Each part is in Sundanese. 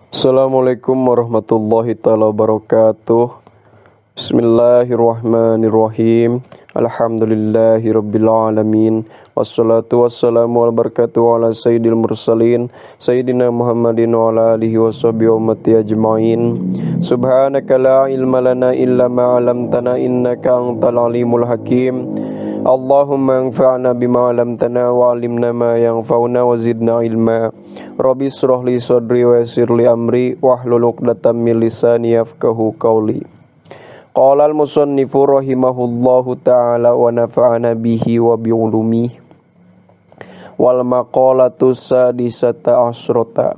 Assalamualaikum warahmatullahi taala wabarakatuh. Bismillahirrahmanirrahim. Alhamdulillahirabbil alamin. Wassalatu wassalamu ala barakatuh ala sayyidil mursalin sayyidina Muhammadin wa ala alihi washabihi wa ummati ajmain. Subhanaka la ilma lana illa ma 'allamtana innaka antal alimul hakim. Allahumma anfa'na bima 'allamtana wa 'allimna ma yanfa'una wa zidna ilma. Rabbi shrah li sadri wa yassir li amri wahlul 'uqdatam min lisani yafqahu qawli. Qala al-musannifu rahimahullahu ta'ala wa nafa'ana bihi wa bi ulumihi. Wal maqalatu sadisata asyrata.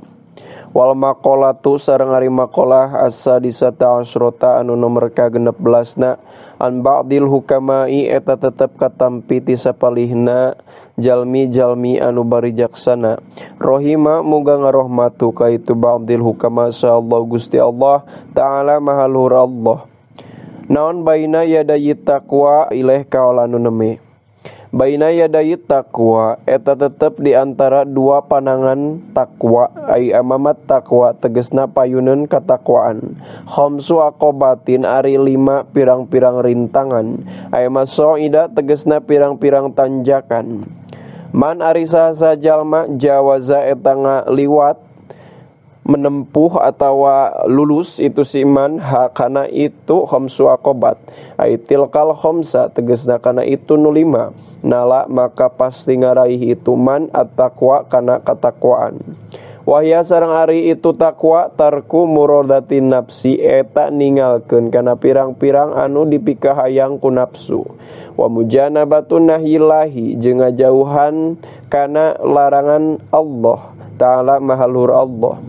Wal maqalatu sareng ari maqalah as-sadisata asyrata anu nomor ka-16na an ba'dil hukamai eta tetep katampi ti sapalihna jalmi-jalmi anu barijaksana. Rohima muga ngarohmatu ka itu ba'dil hukama saallahu Gusti Allah ta'ala maha luhur Allah. Naon baina yadayi taqwa ilaih kaula anu neme. Baina yadayi taqwa eta tetep di antara dua panangan takwa ai amamat takwa tegesna payuneun katakwaan. Khamsu aqobatin ari 5 pirang-pirang rintangan ai masoida tegesna pirang-pirang tanjakan. Man ari saha jalma jawaza eta ngaliwat menempuh atau lulus itu siman hakana itu khamsu aqobat ai tilkal khamsa tegesna kana itu nu 5 nala maka pasti ngaraih itu man at-taqwa kana katakwaan. Wahya sareng ari itu takwa tarku muradatin nafsi eta ninggalkeun kana pirang-pirang anu dipikahayang ku nafsu. Wa mujanabatun nahyillahi jeung ngajauhan kana larangan Allah taala maha luhur Allah.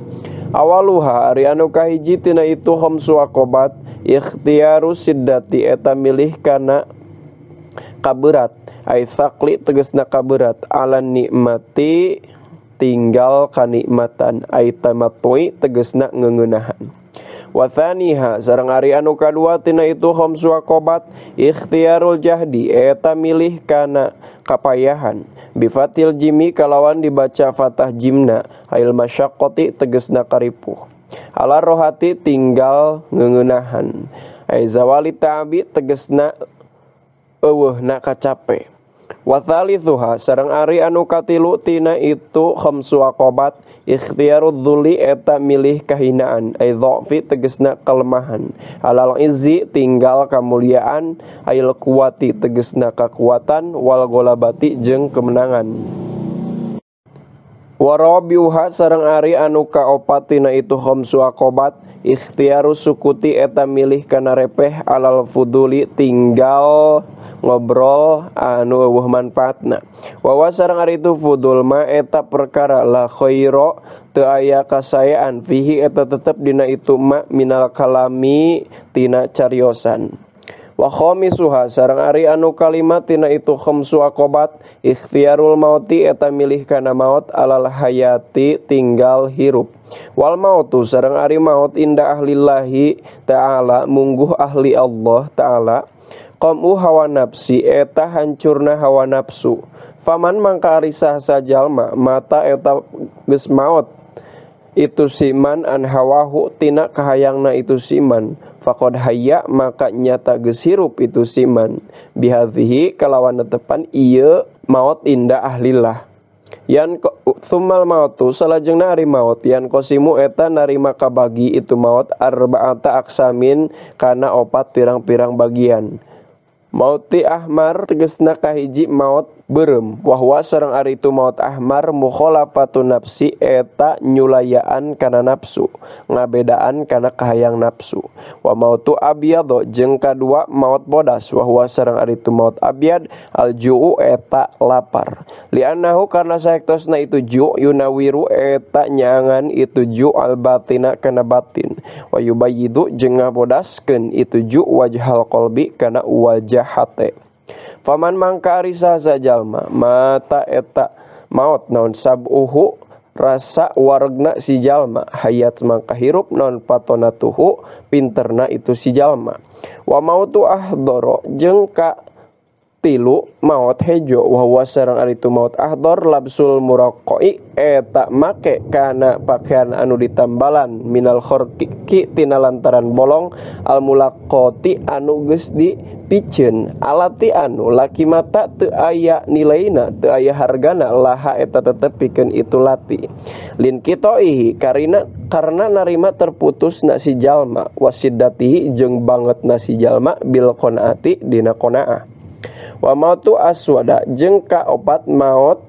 Awaluha ari anu kahiji tina itu khamsu aqobat ikhtiaru siddati eta milih kana kaberat ai thaqli tegasna kaberat ala nikmati tinggal kanikmatan ai tamatui tegasna ngeuneunahan. Wa tsaniha sareng ari anu kadua tina itu khamsu aqobat ikhtiarul jahdi eta milih kana kapayahan bifatil jimi kalawan dibaca fatah jimna ail masyaqqati tegasna karipuh ala rohati tinggal ngeuneunahan ai zawali ta'bi tegasna eueuhna kacape. Wa tsalitsuha sareng ari anu katilu tina itu khamsu aqobat ikhtiarudz dzuli eta milih kahinaan ai dha'fi tegasna kelemahan alal izzi tinggal kamuliaan ail kuwati tegasna kakuatan wal ghalabati jeung kemenangan. Wa rabiuha sareng ari anu kaopat tina itu khamsu aqobat ikhtiarus sukuti eta milih kana repeh alal fuduli tinggal ngobrol anu eueuh manfaatna. Wa sareng ari itu fudul ma eta perkara la khaira teu aya kasayaan fihi eta tetep dina itu ma minal kalami tina cariosan. Wa khamisuha sareng ari anu kalimat tina itu khamsu aqobat ikhtiarul mauti eta milih kana maut alal hayati tinggal hirup. Wal mautu sareng ari maut inda ahlillahi ta'ala mungguh ahli Allah ta'ala qamu hawa nafsi eta hancurna hawa nafsu. Faman mangka ari saha jalma mata eta geus maot itu siman an hawahu tina kahayangna itu siman faqad hayya maka nyata geus hirup itu siman bihadhihi kalawan netepan ieu maut inda ahlillah. Yan tsummal mautu salajengna ari maut yan qasimu eta narima kabagi itu maut arba'ata aqsamin kana 4 pirang-pirang bagian. Mauti ahmar tegasna kahiji maut beureum wahwa sareng ari itu maut ahmar mukhalafatun nafsi eta nyulayaan kana nafsu ngabedaan kana kahayang nafsu. Wa mautu abyad jeung kadua maut bodas wahwa sareng ari itu maut abyad aljuu eta lapar. Li'annahu karna saektosna itu ju yunawiru eta nyaangan itu ju albatina kana batin. Wa yubayyidu jeung ngabodaskeun itu ju wajhal qalbi kana wajah hate. Faman mangka ari saha jalma mata eta maut naon sabuhu rasa waregna si jalma hayat mangka hirup naon patonatuhu pinterna itu si jalma. Wa mautu ahdoro jeung ka tilu maut hejo wa huwa sareng ari tu maut ahdor labsul muraqqi eta make kana pakaian anu ditambalan minal khorqi tina lantaran bolong al mulaqqati anu geus dipikeun alati anu laki mata teu aya nilaina teu aya hargana laha eta tetep pikeun itu lati lin kitaihi karena narima terputusna si jalma wasiddatihi jeung bangetna si jalma bil qanaati dina qanaah wa mautu aswada jeung kaopat maut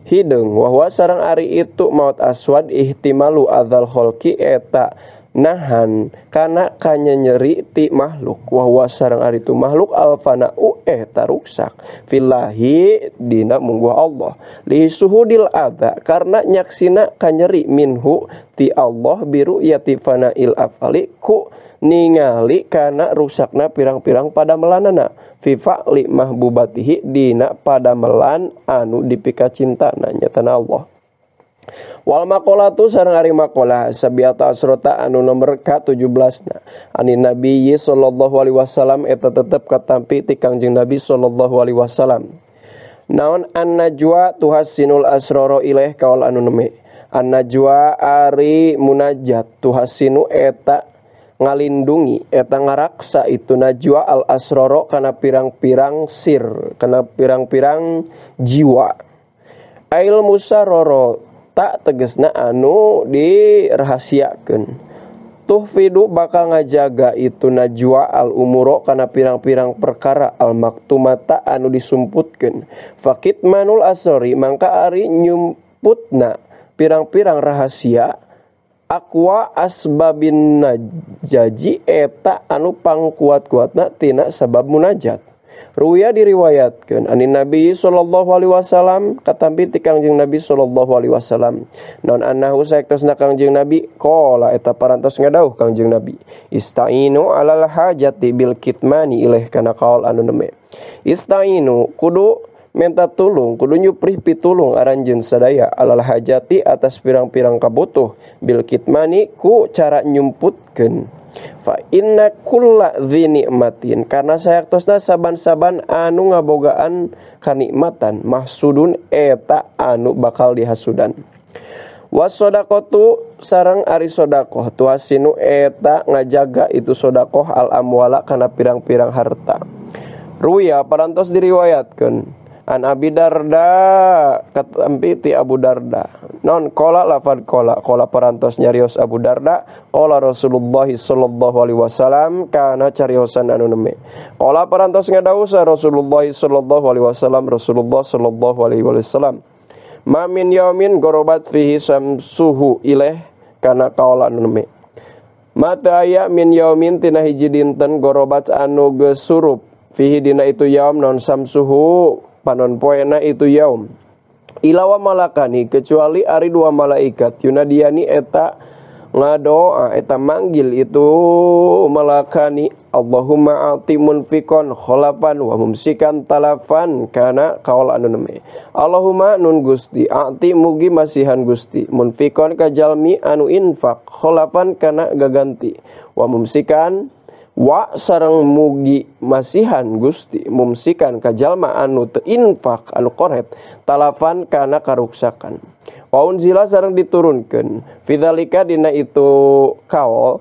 hideung wa huwa sareng ari itu maut aswad ihtimalu adzal khalqi eta nahan kana kanyeri ti makhluk wa huwa sareng ari itu makhluk alfana eta ruksak fillahi dina mungguh Allah li suhudil adza karena nyaksina kanyeri minhu ti Allah biru yati fana'il afali ku ningali kana rusakna pirang-pirang padamelanana fi fa'li mahbubatihi dina padamelan anu dipika cintana nyatana Allah. Wal maqalatu sareng ari maqalah sabiata asrota anu nomor ka-17 anin nabiyyi sallallahu alaihi wasallam eta tetep katampi ti Kangjeng Nabi sallallahu alaihi wasallam. Naon an-najwa tuhassinul asrara ilaih kaul anu neme. An-najwa ari munajat tuhassinu eta ngalindungi eta ngaraksa itu najwa al asroro kana pirang-pirang sir kana pirang-pirang jiwa ail musaroro tak tegesna anu dirahasiakeun tuhfidu bakal ngajaga itu najwa al umuro kana pirang-pirang perkara al maktumata anu disumputkeun fakitmanul asrori mangka ari nyumputna pirang-pirang rahasia aqwa asbabin najaji eta anu pangkuat-kuatna tina sabab munajat. Ruya diriwayatkeun anin Nabi sallallahu alaihi wasallam katampi ti Kangjeng Nabi sallallahu alaihi wasallam. Naon annahu saektosna Kangjeng Nabi qala eta parantos ngadauh Kangjeng Nabi. Istainu alal hajati bil kitmani ilaih kana qaul anu neme. Istainu kudu minta tulung kudu nyuprih pitulung aranjeun sadaya alal hajati atas pirang-pirang kabutuh bil kitmani ku cara nyumputkeun fa inna kulla dzi nikmatin karena sayaktosna saban-saban anu ngabogaan kanikmatan mahsudun eta anu bakal dihasudan wasodaqatu sareng ari sedekah tuasinu eta ngajaga itu sedekah al amwala kana pirang-pirang harta ruya parantos diriwayatkeun an Abi Darda katampi ti Abu Darda non qala lafad qala parantos nyarios Abu Darda qala Rasulullah sallallahu alaihi wasallam kana cariosan anu neme qala parantos ngadawuh Rasulullah sallallahu alaihi wasallam Rasulullah sallallahu alaihi wasallam ma min yaumin gorobat fihi samsuhu ilaih kana qaul anu neme mata aya min yaumin tina hiji dinten gorobat anu geus surup fihi dina itu yaum non samsuhu panon poena itu yaum ilawa malakani kecuali ari dua malaikat yunadiani eta ngadoa eta manggil itu malakani Allahumma ati munfikon kholafan wa mumsikan talafan kana kaul anu neme Allahumma nun Gusti ati mugi masihan Gusti munfikon kajalmi anu infak kholafan kana gaganti wa mumsikan wa sareng mugi masihan Gusti mumsikan kajalma anu teu infak anu koret talafan kana karuksakan wa unzila sareng diturunkeun fidzalika dina itu kaul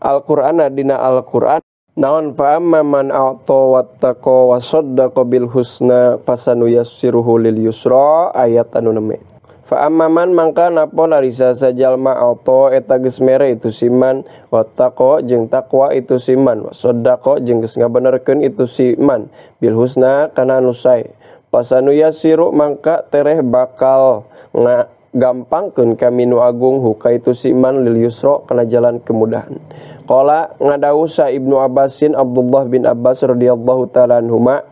Al-Qur'an dina Al-Qur'an naon fa amman a'ta wattaqa wa saddaqa bil husna fasanuyassiruhu lil yusra ayat anu neme fa amman mangka napon ari sajalma auto eta geus mere itu siman wattaqo jeung takwa itu siman wasodaqo jeung geus ngabenerkeun itu siman bil husna kana anu sae pasanu yasiru mangka tereh bakal ngagampangkeun kami nu agung huka itu siman lil yusra kana jalan kemudahan qala ngadawuh sa Ibnu Abbasin Abdullah bin Abbas radhiyallahu taala anhuma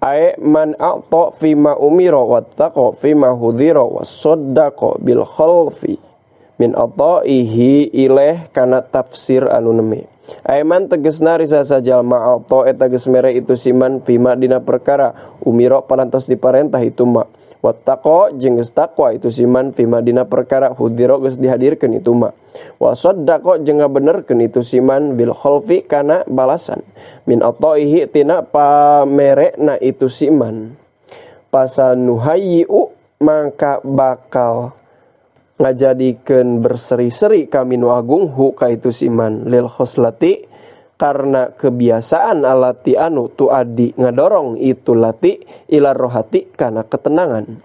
ay man a'ta fima umira wattaqa fima hudhira wasaddaqa bil khalfi min ata'ihi ilaih kana tafsir anu neme ay man tegesna risa sajal ma'ata eta geus mere itu siman fima dina perkara umira parantos diparentah itu ma Wattaqo jeung geus taqwa itu siman fima dina perkara hudiro geus dihadirkeun itu ma. Wa saddaqo jeung ngabenerkeun itu siman bil khalfi kana balasan. Min ataihi tina pamerena itu siman. Pasanuhayyu maka bakal ngajadikeun berseri-seri kami nu agung hu ka itu siman lil khoslati karena kebiasaan alati anu tuadi ngadorong itu lati ila rohati kana ketenangan.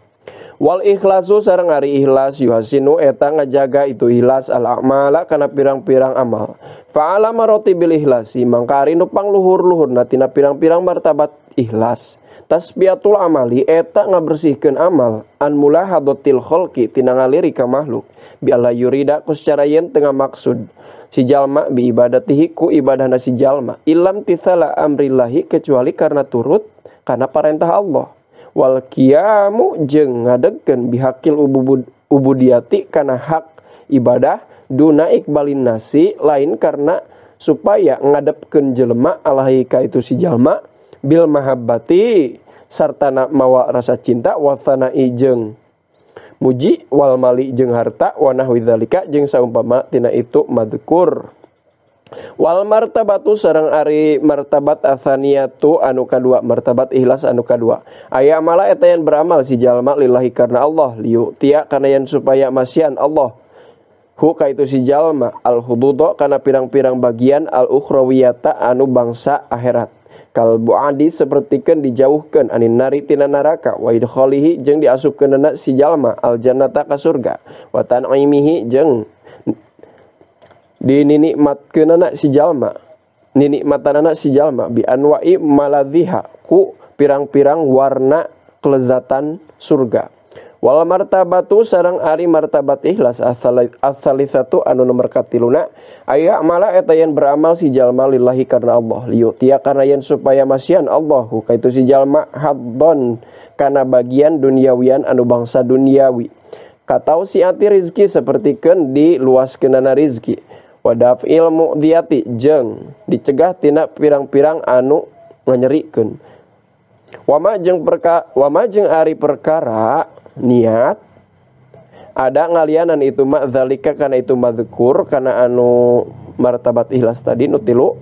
Wal ikhlasu sareng ari ikhlas yuhasinu eta ngajaga itu ikhlas al a'mala kana pirang-pirang amal. Fa'ala marotibil ikhlasi mangka ari nu pangluhur-luhurna tina pirang-pirang martabat ikhlas. Tasbiatul amali eta ngabersihkeun amal an mulahadatil khalqi tina ngaliri ka makhluk bi alla yurida ku secara yen tengah maksud si jalma bi ibadatihi ku ibadahna si jalma ilam tithala amrillahi kecuali karena turut karena perintah Allah. Wal qiyamu jeung ngadegkeun bihaqil ubudiyati kana hak ibadah duna iqbalin nasi lain karena supaya ngadepkeun jelema alahi ka itu si jalma bil mahabbati sartana mawa rasa cinta wa thanai jeung muji wal mali jeung harta wa nahwi dzalika jeung saumpama tina itu madzkur. Wal martabatu sareng ari martabat atsaniyatu anu kadua martabat ikhlas anu kadua aya amala eta yen beramal si jalma lillahi karna Allah liu tia kana yen supaya masian Allah hu ka itu si jalma al hududo kana pirang-pirang bagian al ukhrawiyata anu bangsa akhirat kal buadi sapertikeun dijauhkeun anin nari tina neraka wa idkhalihi jeung diasupkeunna si jalma al jannata ka surga wa tan'imihi jeung dinikmatkeunna si jalma ninikmatanana si jalma bi anwa'i maladhiha ku pirang-pirang warna kelezatan surga. Wal martabatu sareng ari martabat ikhlas as-salisatu anu nomor katiluna aya amala eta yen beramal si jalma lillahi karna Allah liu tia karna yen supaya masian Allah ka itu si jalma haddon kana bagian duniawian anu bangsa duniawi katau si ati rizki sapertikeun diluaskeunana rizki wadaf ilmu diati jeung dicegah tina pirang-pirang anu nganyerikeun wama jeung ari perkara niat ada ngalianan itu ma'dzalika kana itu madzkur kana anu martabat ikhlas tadi nu tilu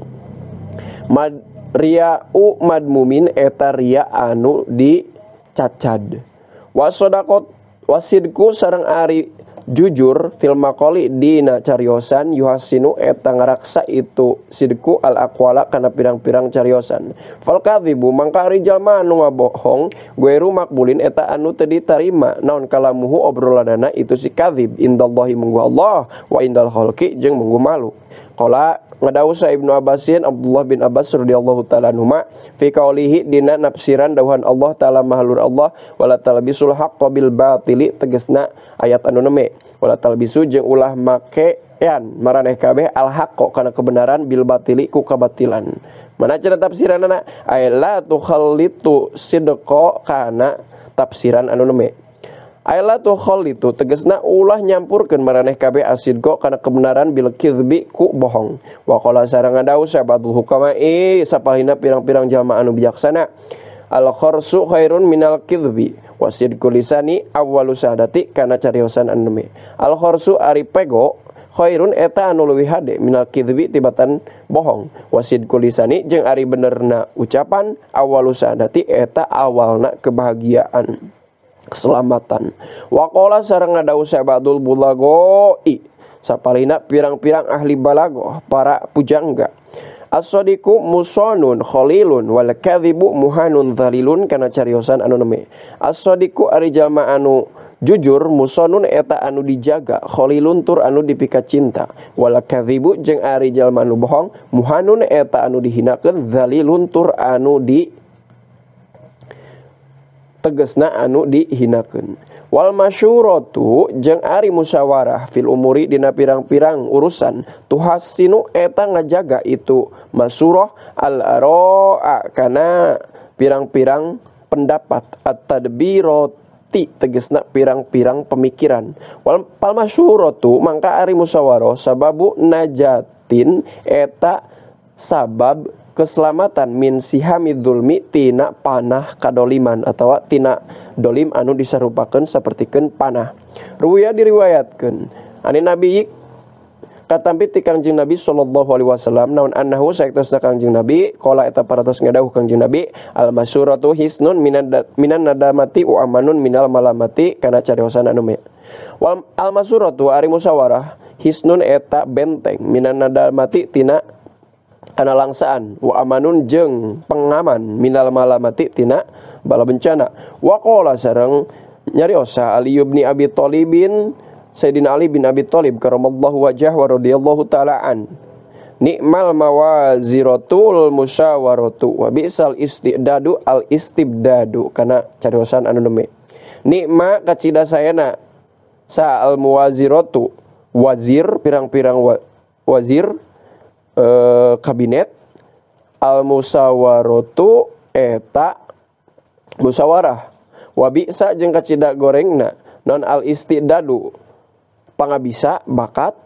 riya'u madmumin eta ria anu dicacad wasodaqot wasidku sareng ari jujur fil maqali dina cariosan yuhasinu eta ngaraksa itu sidku al aqwala kana pirang-pirang cariosan fal kadzibu mangka ari jalma anu ngabohong gueru makbulin eta anu teu ditarima naon kalamuhu obrolanana itu si kadzib indallahi munggu Allah wa indal khalqi jeung munggu malu qala ngadawuh Ibnu Abbasin Abdullah bin Abbas radhiyallahu taala anhuma fi qaulihi dina nafsiran dawuhan Allah taala mahlur Allah wala talbisul haqqo bil batili tegasna ayat anu neme wala talbisu jeung ulah makean maraneh kabeh al haqqo kana kebenaran bil batili ku kabatilan. Mana cara tafsiranna ay la tukhallitu sidqa kana tafsiran anu neme ayla tu khallitu tegasna ulah nyampurkeun maraneh kabeh asidqo kana kebenaran bil kizbi ku bohong. Wa qala sareng ngadawu sabadul hukama sapalina pirang-pirang jalma anu bijaksana al kharsu khairun minal kizbi wasidqu lisani awwalu sadati kana cariosan anu me al kharsu ari pego khairun eta anu leuwih hade minal kizbi tibatan bohong wasidqu lisani jeung ari benerna ucapan awwalu sadati eta awalna kebahagiaan keselamatan. Wa qala sareng ngadawuh sabadul bulagoi sapalina pirang-pirang ahli balaghah para pujangga as-sadiqu musonun khalilun wal kadhibu muhanun dzalilun kana cariosan anu neme as-sadiqu ari jalma anu jujur musonun eta anu dijaga khalilun tur anu dipika cinta wal kadhibu jeung ari jalma anu bohong muhanun eta anu dihinakeun dzalilun tur anu tegesna anu dihinakeun. Wal masyuratu jeung ari musyawarah fil umuri dina pirang-pirang urusan tuhasinu eta ngajaga itu masyurah al araa kana pirang-pirang pendapat at-tadbirati tegesna pirang-pirang pemikiran. Wal masyuratu mangka ari musyawarah sababu najatin eta sabab keselamatan min sihamid dzulmi tina panah kadoliman atawa tina dolim anu disarupakeun sapertikeun panah. Ruwiya diriwayatkeun ani Nabi katampi ti Kangjeng Nabi sallallahu alaihi wasallam naon annahu saektosna Kangjeng Nabi qala eta paratos ngadawuh Kangjeng Nabi al masyuratu hisnun minan nadamati wa amanun minal malamati kana cariosan anu me. Wal al masyuratu ari musyawarah hisnun eta benteng minan nadamati tina kana langsaan wa amanun jeung pengaman minal malamati tina bala bencana. Wa qala sareng nyariosa Ali bin Abi Thalibin Sayyidina Ali bin Abi Thalib karamallahu wajhah wa radhiyallahu ta'ala an. Ni'mal mawaziratul musyawaratu wa bi'sal istidadu al istibdadu kana cariosan anu neme. Nikma kacida sayana sa al muwaziratu wazir pirang-pirang wazir kabinet al musyawaratu eta musyawarah wa bi'sa jeung kacida gorengna non al istidadu pangabisa bakat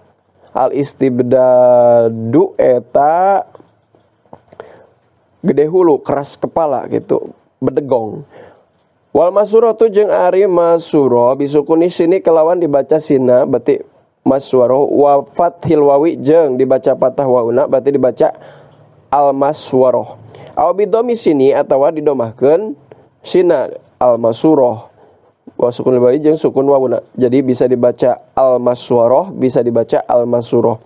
al istibdadu eta gede hulu keras kepala gitu bedegong. Wal masuratu jeung ari masuro bisukuni sini kelawan dibaca sina berarti maswaro wa fathil wawi jeung dibaca patah wauna berarti dibaca al maswaro. Aw bidomi sini atawa didomahkeun sina al masuro wa sukun bayi jeung sukun wawuna. Jadi bisa dibaca al-maswarah, bisa dibaca al-masurah.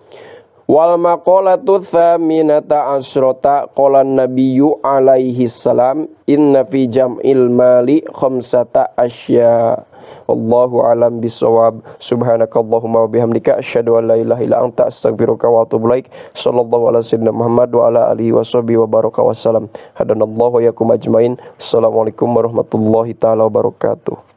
Wal maqalatu tsaminata asyrata qala nabiyyu alaihi salam inna fi jam'il mali khamsata asya. Wallahu alam bisawab. Subhanakallahumma wa bihamdika asyhadu an la ilaha illa anta astaghfiruka wa atubu ilaik. Sallallahu ala sayyidina Muhammad wa ala alihi washabihi wa baraka wasallam. Hadanallahu wa yakum ajmain. Assalamualaikum warahmatullahi taala wabarakatuh.